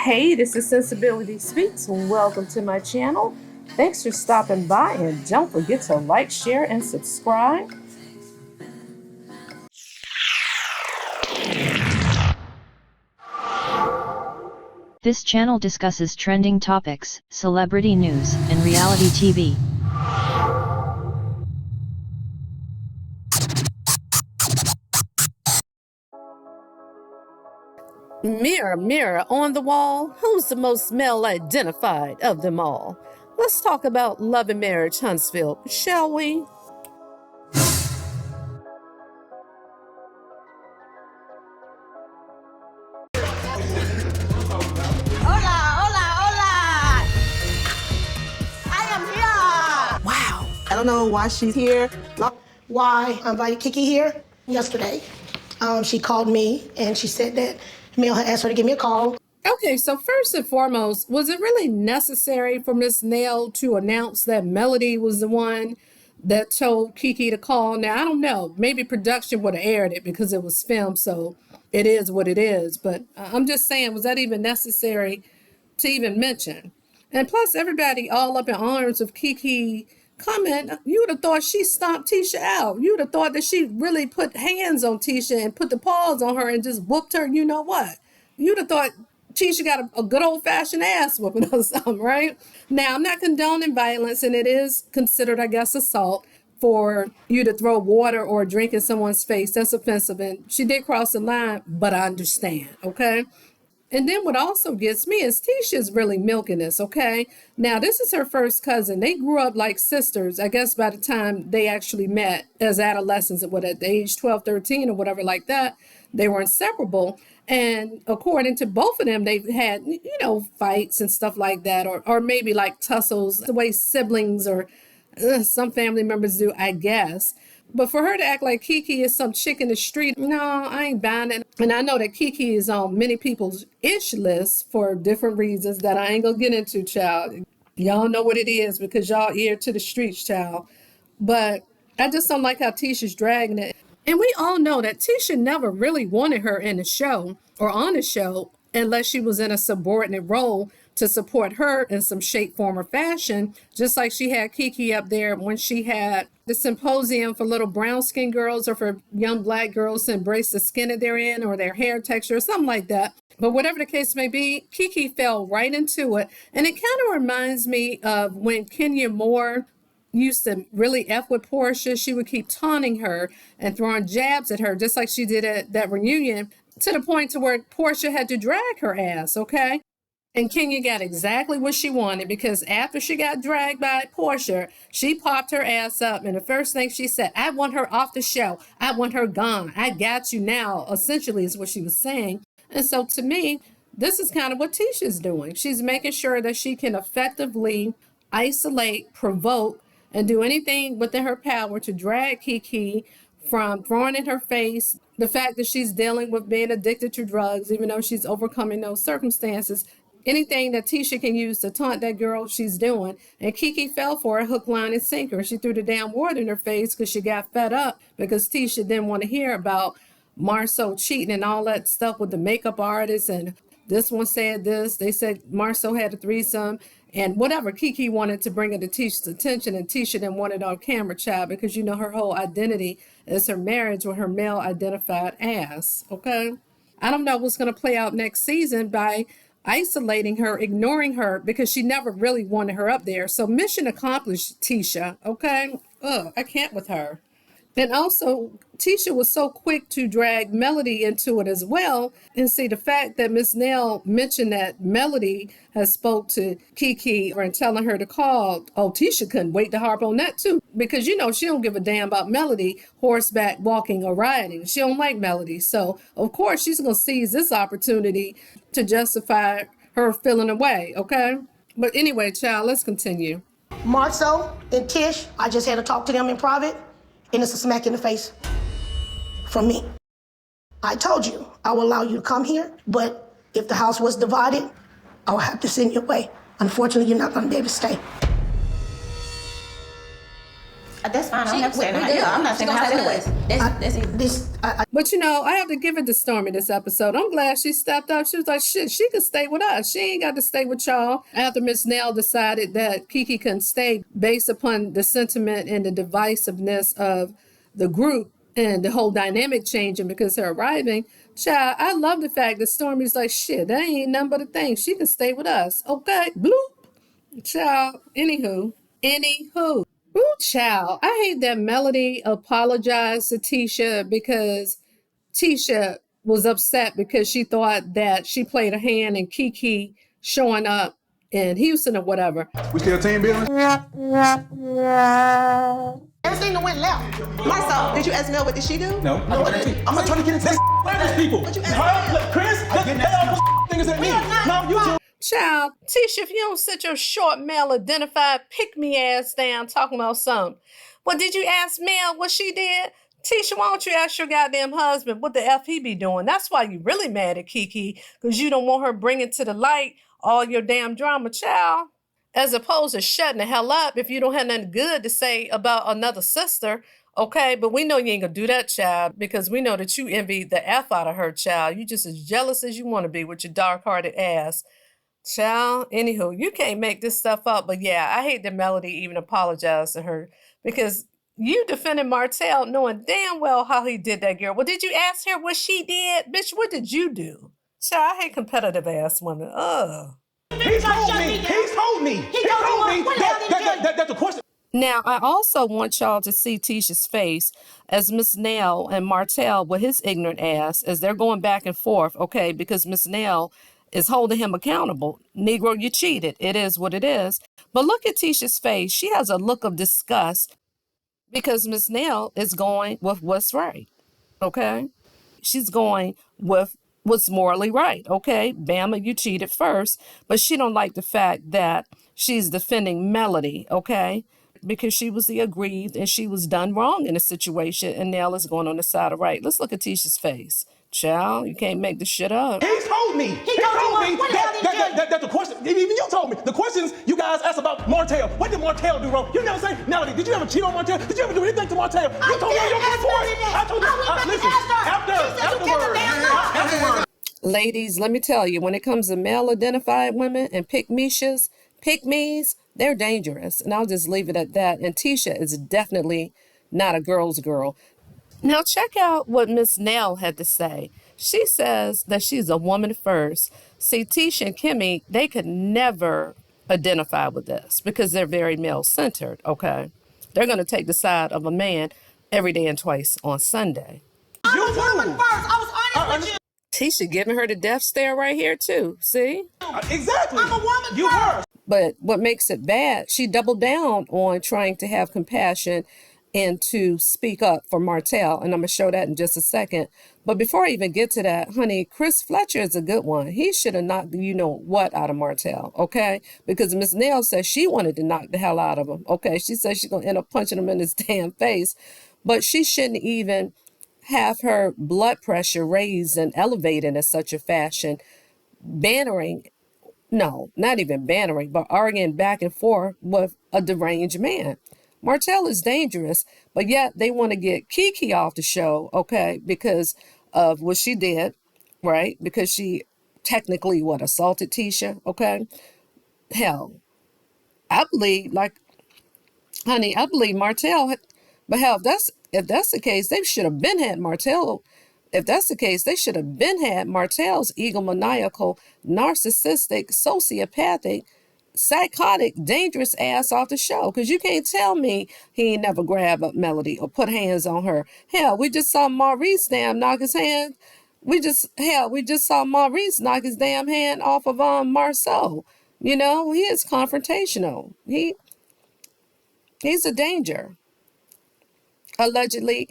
Hey, this is Sensibility Speaks. Welcome to my channel. Thanks for stopping by, and don't forget to like, share, and subscribe. This channel discusses trending topics, celebrity news, and reality TV. Mirror, mirror on the wall, who's the most male identified of them all? Let's talk about love and marriage, Huntsville, shall we? Hola, hola, hola! I am here! Wow. I don't know why she's here, why I invited Kiki here yesterday. She called me and she said that Mel had asked her to give me a call. Okay, so first and foremost, was it really necessary for Miss Nell to announce that Melody was the one that told Kiki to call? Now, I don't know. Maybe production would have aired it because it was filmed, so it is what it is. But I'm just saying, was that even necessary to even mention? And plus, everybody all up in arms of Kiki coming, you would have thought she stomped Tisha out. You would have thought that she really put hands on Tisha and put the paws on her and just whooped her, you know what? You'd have thought Tisha got a good old-fashioned ass whooping or something, right? Now, I'm not condoning violence, and it is considered, I guess, assault for you to throw water or a drink in someone's face. That's offensive, and she did cross the line, but I understand, okay? And then what also gets me is Tisha's really milking this, okay? Now, this is her first cousin. They grew up like sisters, I guess, by the time they actually met as adolescents, at the age 12, 13 or whatever like that. They were inseparable. And according to both of them, they've had, fights and stuff like that, or maybe like tussles, the way siblings or some family members do, I guess. But for her to act like Kiki is some chick in the street, no, I ain't buying it. And I know that Kiki is on many people's ish lists for different reasons that I ain't gonna get into, child. Y'all know what it is because y'all ear to the streets, child. But I just don't like how Tisha's dragging it. And we all know that Tisha never really wanted her in the show or on the show unless she was in a subordinate role to support her in some shape, form, or fashion, just like she had Kiki up there when she had the symposium for little brown skin girls or for young black girls to embrace the skin that they're in or their hair texture or something like that. But whatever the case may be, Kiki fell right into it. And it kind of reminds me of when Kenya Moore used to really F with Portia. She would keep taunting her and throwing jabs at her, just like she did at that reunion, to the point to where Portia had to drag her ass, okay? And Kenya got exactly what she wanted because after she got dragged by Portia, she popped her ass up. And the first thing she said, I want her off the show. I want her gone. I got you now, essentially is what she was saying. And so to me, this is kind of what Tisha's doing. She's making sure that she can effectively isolate, provoke, and do anything within her power to drag Kiki from throwing in her face the fact that she's dealing with being addicted to drugs, even though she's overcoming those circumstances. Anything that Tisha can use to taunt that girl, she's doing. And Kiki fell for it, hook, line, and sinker. She threw the damn water in her face because she got fed up because Tisha didn't want to hear about Marcel cheating and all that stuff with the makeup artist. And this one said this. They said Marcel had a threesome. And whatever, Kiki wanted to bring it to Tisha's attention, and Tisha didn't want it on camera, child, because her whole identity is her marriage with her male identified ass, okay? I don't know what's going to play out next season by isolating her, ignoring her, because she never really wanted her up there. So mission accomplished, Tisha, okay? I can't with her. And also, Tisha was so quick to drag Melody into it as well. And see, the fact that Miss Nell mentioned that Melody has spoke to Kiki and telling her to call, Tisha couldn't wait to harp on that too. Because, she don't give a damn about Melody horseback walking or riding. She don't like Melody. So, of course, she's going to seize this opportunity to justify her feeling away, okay? But anyway, child, let's continue. Marcel and Tish, I just had to talk to them in private. And it's a smack in the face from me. I told you I will allow you to come here, but if the house was divided, I will have to send you away. Unfortunately, you're not going to be able to stay. That's fine. I don't have to stay in the house. Yeah, I'm not staying in the house anyways. But you know, I have to give it to Stormy this episode. I'm glad she stepped up. She was like, shit, she could stay with us. She ain't got to stay with y'all. After Miss Nell decided that Kiki couldn't stay based upon the sentiment and the divisiveness of the group and the whole dynamic changing because her arriving. Child, I love the fact that Stormy's like, shit, that ain't nothing but a thing. She can stay with us. Okay, bloop. Child, anywho. Ooh, child. I hate that Melody apologized to Tisha because Tisha was upset because she thought that she played a hand in Kiki showing up in Houston or whatever. We still team building? Everything that went left. Marcel, did you ask Nell what did she do? No. I'm not trying to get into these people. What you ask Chris, they all fingers at me. No, you two. Child, Tisha, if you don't sit your short male identified pick me ass down talking about something. Well, did you ask Mel what she did? Tisha, why don't you ask your goddamn husband what the F he be doing? That's why you really mad at Kiki, because you don't want her bringing to the light all your damn drama, child. As opposed to shutting the hell up if you don't have nothing good to say about another sister, okay? But we know you ain't gonna do that, child, because we know that you envy the F out of her, child. You just as jealous as you want to be with your dark-hearted ass. Child, anywho, you can't make this stuff up, but yeah, I hate that Melody even apologized to her because you defended Martel knowing damn well how he did that girl. Well, did you ask her what she did? Bitch, what did you do? Child, I hate competitive ass women. Ugh. He told me that the question. Now, I also want y'all to see Tisha's face as Miss Nell and Martel with his ignorant ass as they're going back and forth, okay, because Miss Nell is holding him accountable. Negro, you cheated. It is what it is. But look at Tisha's face. She has a look of disgust because Miss Nell is going with what's right, okay? She's going with what's morally right, okay? Bama, you cheated first, but she don't like the fact that she's defending Melody, okay? Because she was the aggrieved and she was done wrong in a situation, and Nell is going on the side of right. Let's look at Tisha's face. Child, you can't make this shit up. He told me that the question, even you told me, the questions you guys asked about Martel. What did Martel do wrong? You never say, Melody, did you ever cheat on Martel? Did you ever do anything to Martel? You told me on your report. I told you, listen, afterwards. Ladies, let me tell you, when it comes to male-identified women and pick-me's, they're dangerous. And I'll just leave it at that. And Tisha is definitely not a girl's girl. Now check out what Miss Nell had to say. She says that she's a woman first. See, Tisha and Kimmy, they could never identify with this because they're very male-centered, okay? They're going to take the side of a man every day and twice on Sunday. I was woman first. I was honest with you. Tisha giving her the death stare right here, too. See? Exactly. I'm a woman you first. But what makes it bad, she doubled down on trying to have compassion and to speak up for Martel. And I'm going to show that in just a second. But before I even get to that, honey, Chris Fletcher is a good one. He should have knocked you know what out of Martel, okay? Because Miss Nell says she wanted to knock the hell out of him, okay? She says she's going to end up punching him in his damn face. But she shouldn't even have her blood pressure raised and elevated in such a fashion, bantering, no, not even bantering, but arguing back and forth with a deranged man. Martel is dangerous, but yet they want to get Kiki off the show, okay, because of what she did, right? Because she technically, assaulted Tisha, okay? Hell, I believe, honey, I believe Martel, but hell, if that's the case, they should have been had Martel. If that's the case, they should have been had Martel's egomaniacal, narcissistic, sociopathic, psychotic, dangerous ass off the show. Because you can't tell me he ain't never grabbed up Melody or put hands on her. Hell, we just saw Maurice knock his hand. We just saw Maurice knock his damn hand off of Marceau. You know, he is confrontational. He's a danger. Allegedly,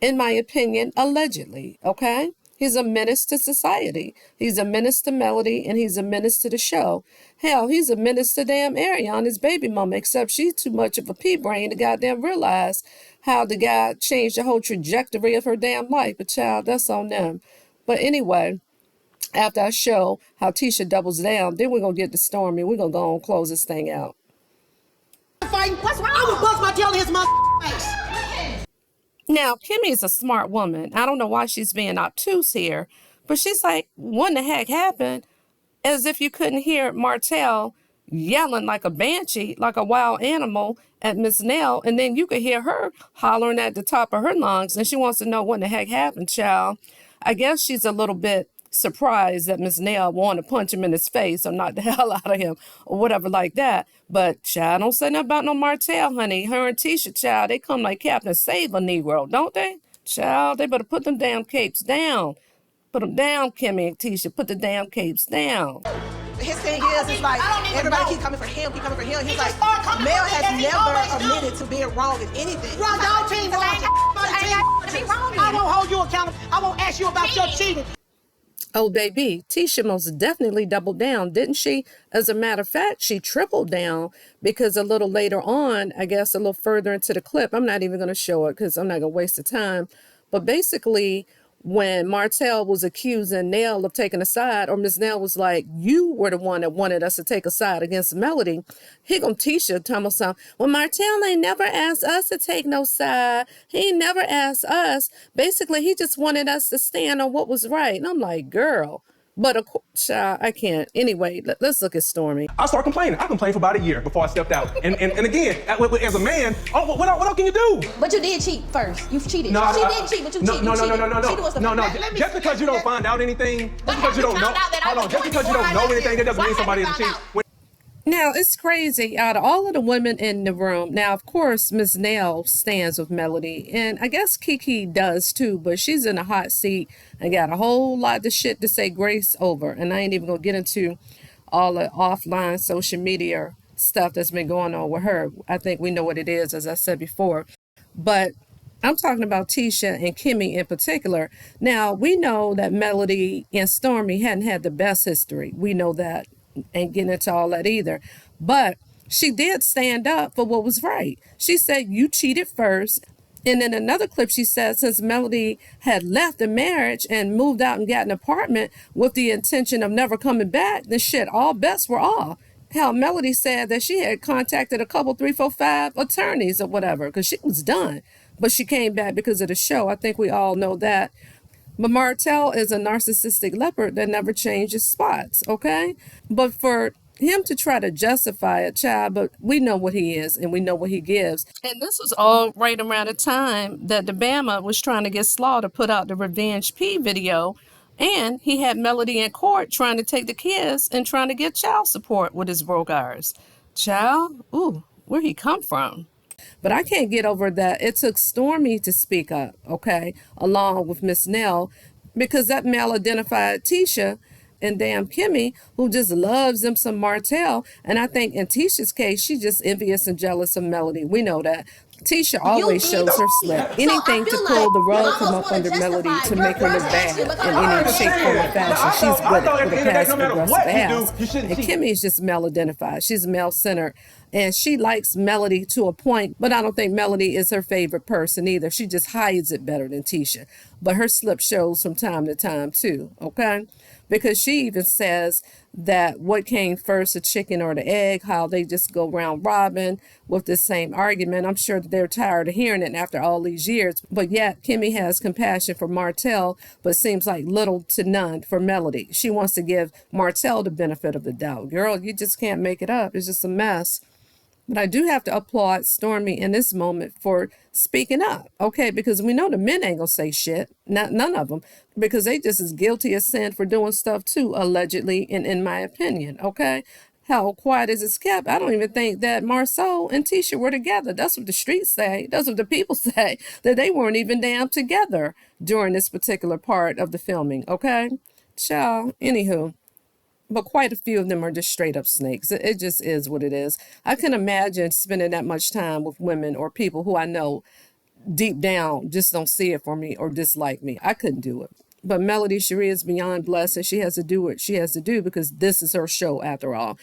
in my opinion, allegedly, okay? He's a menace to society. He's a menace to Melody, and he's a menace to the show. Hell, he's a menace to damn Ariane, his baby mama, except she's too much of a pea brain to goddamn realize how the guy changed the whole trajectory of her damn life. But child, that's on them. But anyway, after I show how Tisha doubles down, then we're going to get to Stormy. We're going to go on and close this thing out. Fight fighting. What's wrong? I'm gonna bust Martel in his face. Now, Kimmy's a smart woman. I don't know why she's being obtuse here, but she's like, what the heck happened? As if you couldn't hear Martel yelling like a banshee, like a wild animal at Miss Nell, and then you could hear her hollering at the top of her lungs, and she wants to know what the heck happened, child. I guess she's a little bit surprised that Miss Nell wanted to punch him in his face or knock the hell out of him or whatever like that. But child, don't say nothing about no Martel, honey. Her and Tisha, child, they come like Captain Save a Negro, don't they? Child, they better put them damn capes down. Put them down, Kimmy and Tisha. Put the damn capes down. His thing is, it's like, everybody keep coming for him, keep coming for him. He's like, Mel has never admitted to being wrong in anything. Wrong, dog team, wrong. I won't hold you accountable. I won't ask you about your cheating. Oh, baby, Tisha most definitely doubled down, didn't she? As a matter of fact, she tripled down because a little later on, I guess a little further into the clip, I'm not even going to show it because I'm not going to waste the time. But basically, when Martel was accusing Nell of taking a side, or Miss Nell was like, you were the one that wanted us to take a side against Melody, here come Tisha telling us, well, Martel ain't never asked us to take no side. He ain't never asked us. Basically, he just wanted us to stand on what was right. And I'm like, girl. But of course, I can't. Anyway, let's look at Stormy. I started complaining. I complained for about a year before I stepped out. And again, as a man, what else can you do? But you did cheat first. You cheated. No, she didn't cheat, but you cheated. No. Cheating was the Just because you don't find out anything, just because you don't know, just because you don't know anything, that doesn't mean somebody is a cheat. Now, it's crazy. Out of all of the women in the room, now, of course, Miss Nell stands with Melody, and I guess Kiki does too, but she's in a hot seat and got a whole lot of shit to say grace over. And I ain't even going to get into all the offline social media stuff that's been going on with her. I think we know what it is, as I said before. But I'm talking about Tisha and Kimmy in particular. Now, we know that Melody and Stormy hadn't had the best history. We know that. Ain't getting into all that either. But she did stand up for what was right. She said, you cheated first. And in another clip, she said, since Melody had left the marriage and moved out and got an apartment with the intention of never coming back, then shit, all bets were off. Hell, Melody said that she had contacted a couple, 3, 4, 5 attorneys or whatever, because she was done. But she came back because of the show. I think we all know that. But Martel is a narcissistic leopard that never changes spots, okay? But for him to try to justify it, child, but we know what he is and we know what he gives. And this was all right around the time that the Bama was trying to get Slaw to put out the Revenge P video. And he had Melody in court trying to take the kids and trying to get child support with his broke eyes. Child, ooh, where he come from? But I can't get over that it took Stormy to speak up, okay, along with Miss Nell, because that male identified Tisha and damn Kimmy, who just loves them some Martel. And I think in Tisha's case, she's just envious and jealous of Melody. We know that. Tisha always shows her slip. Anything to pull the rug from up under Melody to make her look bad in any shape, form, or fashion. She's good at with a passive aggressive ass. And Kimmy is just male identified. She's male centered. And she likes Melody to a point, but I don't think Melody is her favorite person either. She just hides it better than Tisha. But her slip shows from time to time too, okay? Because she even says that what came first, the chicken or the egg, how they just go round robin with the same argument. I'm sure that they're tired of hearing it after all these years. But yet, Kimmy has compassion for Martel, but seems like little to none for Melody. She wants to give Martel the benefit of the doubt. Girl, you just can't make it up. It's just a mess. But I do have to applaud Stormy in this moment for speaking up, okay? Because we know the men ain't gonna say shit, none of them, because they just as guilty as sin for doing stuff too, allegedly, in my opinion, okay? How quiet as it's kept. I don't even think that Marceau and Tisha were together. That's what the streets say. That's what the people say, that they weren't even damn together during this particular part of the filming, okay? Ciao, anywho. But quite a few of them are just straight up snakes. It just is what it is. I can imagine spending that much time with women or people who I know deep down just don't see it for me or dislike me. I couldn't do it. But melodyshari is beyond blessed, and she has to do what she has to do because this is her show after all.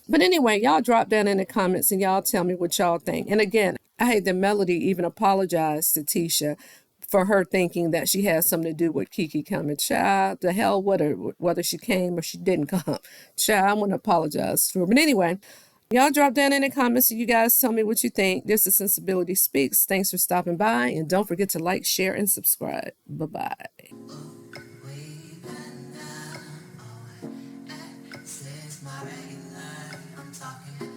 But anyway, y'all drop down in the comments and y'all tell me what y'all think. And again, I hate that Melody even apologized to Tisha for her thinking that she had something to do with Kiki coming. Child, the hell whether she came or she didn't come. Child, I want to apologize to her. But anyway, Y'all drop down in the comments and you guys tell me what you think. This is Sensibility Speaks. Thanks for stopping by. And don't forget to like, share, and subscribe. Bye-bye. Since my regular, I'm talking